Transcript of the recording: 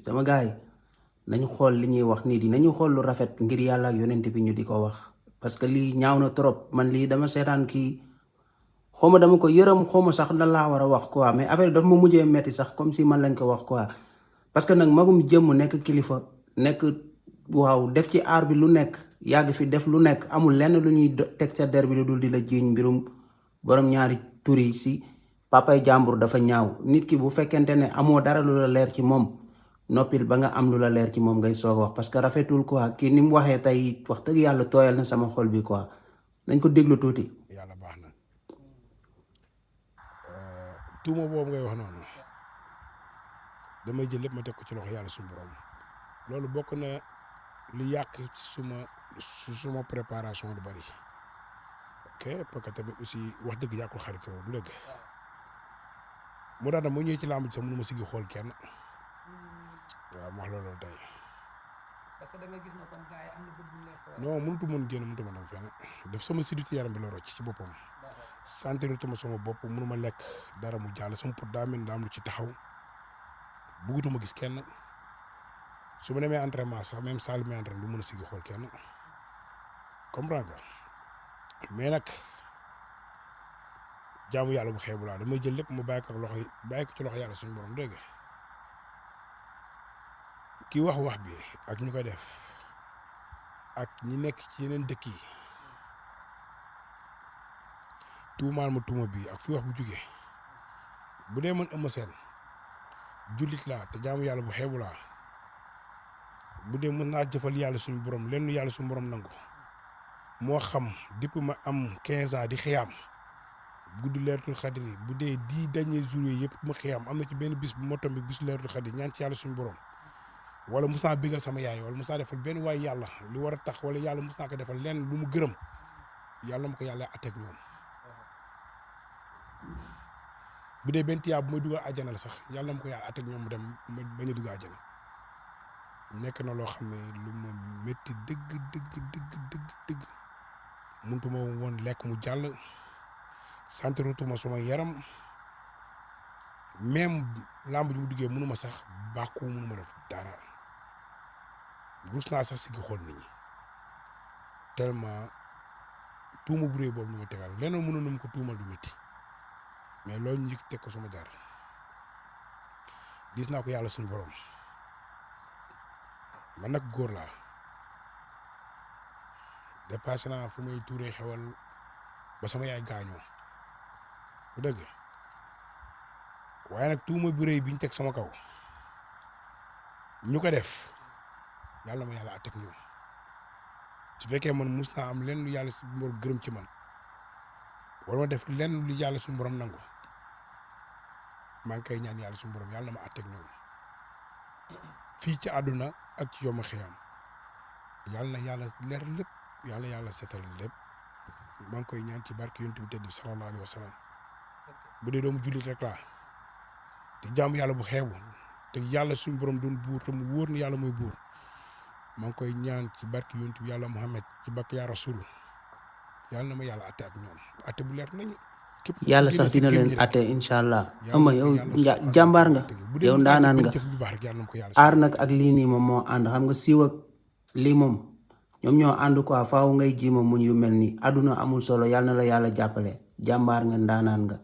sama gars yi nañu xool li ñuy wax nii di nañu xool lu rafet ngir yàlla ak yonent bi ñu di ko wax parce que lii ñaaw na trop man lii dama seetaan kii xawma dama ko yërëm xawma sax na laa war a wax quoi mais affaire dafa ma mujjee metti sax comme si man lañ ko wax quoi parce que nag magum jëmm nekk kilifa nekk waaw def ci aar bi lu nekk yàgg fi def lu nekk amul lenn lu ñuy teg sa der bi lu dul di la jiiñ mbirum borom ñaari tur yi si papay jàmbur dafa ñaaw nit ki bu fekkente ne amoo dara lu la leer ci moom noppil ba nga am lu la leer ci moom ngay soog a wax parce que rafetul quoi kii ni mu waxee tey wax dëgg yàlla tooyal na sama xol bi quoi nañ ko déglu tuuti. yàlla baax na tuuma boobu ngay wax noonu damay jël lépp ma teg ko ci loxo yàlla suñu borom loolu bokk na lu yàq suma préparation du bari ok parce que tamit aussi wax dëgg yàqul xaritoo du dëgg moo tax nag mu ñëwee ci làmb ji sax mënu ma siggi xool kenn waaw ma wax loolu tey. parce que da nga gis ne kon gars yi am na bët bu ñu lay xool. non mënutu mën génn mënutu ma dem fenn def sama siditi yaram bi la rocc ci boppam sentirutuma sama bopp mënu ma lekk dara mu jàll sama pot daa mel ni daa am lu ci taxaw bëggatuma gis kenn su ma demee entraînement sax même salle mi entraîné du mën a siggi xool kenn comprendre nga mais nag jaamu yàlla bu xeebu laa damay jël lépp mu bàyyi ko ci loxo yàlla suñu borom dégg ki wax bi ak ñu koy def ak ñi nekk ci yeneen dëkk yi tuumaal ma tuuma bi ak fi wax bu jugee bu dee mën Eumeu Sène jullit laa te jaamu yàlla bu xeebu laa bu dee mën naa jëfal yàlla suñu borom lenn yàlla suñu borom nangu moo xam depuis ma am 15 ans di xiyaam guddi leeratul xadri bu dee 10 derniers jours yi yëpp ma xiyaam am na ci benn bis bu ma tombé bisu leeratul xadri ñaan ci yàlla suñu borom wala mus naa bégal sama yaay wala mus naa defal benn waay yàlla li war a tax wala yàlla mus naa ko defal lenn lu mu gërëm yàlla ma ko yàlla atteeg ñoom bu dee benn tiyaa bu may dugal àjjana la sax yàlla ma ko yàlla atteeg ñoom mu dem ma bañ a dugg àjjana nekk na loo xam ne lu ma métti dëgg mënutuma woon lekk mu jàll santirutuma suma yaram même lamb ji mu duggee mënuma sax bàkku mënuma def dara rus naa sax siggi xool nit ñi tellement tuuma bu réy boobu ñu ma tegal leneen mënoon na mu ko tuumal du métti mais loolu ñu teg ko suma der gis naa ko yàlla suñu borom man nag góor laa dépassé naa fu may tuuree xewal ba sama yaay gaañoo bu dëgg waaye nag tuuma bu rëy bi ñu teg sama kaw ñu ko def yàlla ma yàlla àtteeg ñoom su fekkee man mus naa am lenn lu yàlla suñu borom gërëm ci man wala ma def lenn lu yàlla suñu borom nangu maa ngi koy ñaan yàlla suñu borom yàlla ma àtteeg ñoom fii ci àdduna ak ci yoma xiyam yàlla na yàlla leer lépp yàlla setal lépp maa ngi koy ñaan ci barke yonent bi tedd bi sallallahu alayhi wa sallam bu dee doomu jullit rek laa te jaamu yàlla bu xeebu te yàlla suñu borom doon buur te mu wóor ni yàlla mooy buur maa ngi koy ñaan ci barke yonent bi yàlla Muhammad ci barke yaa Rasul yàlla na ma yàlla atte ak ñoom atte bu leer nañu. yàlla sax dina leen atte incha allah. ama yow jàmbaar nga yow ndaanaan nga aar nag ak lii nii moom moo ànd xam nga siiw ak lii moom ñoom ñoo ànd quoi faaw ngay ji ma muñ yu mel nii àdduna amul solo yàlla na la yàlla jàppale jàmbaar nga ndaanaan nga.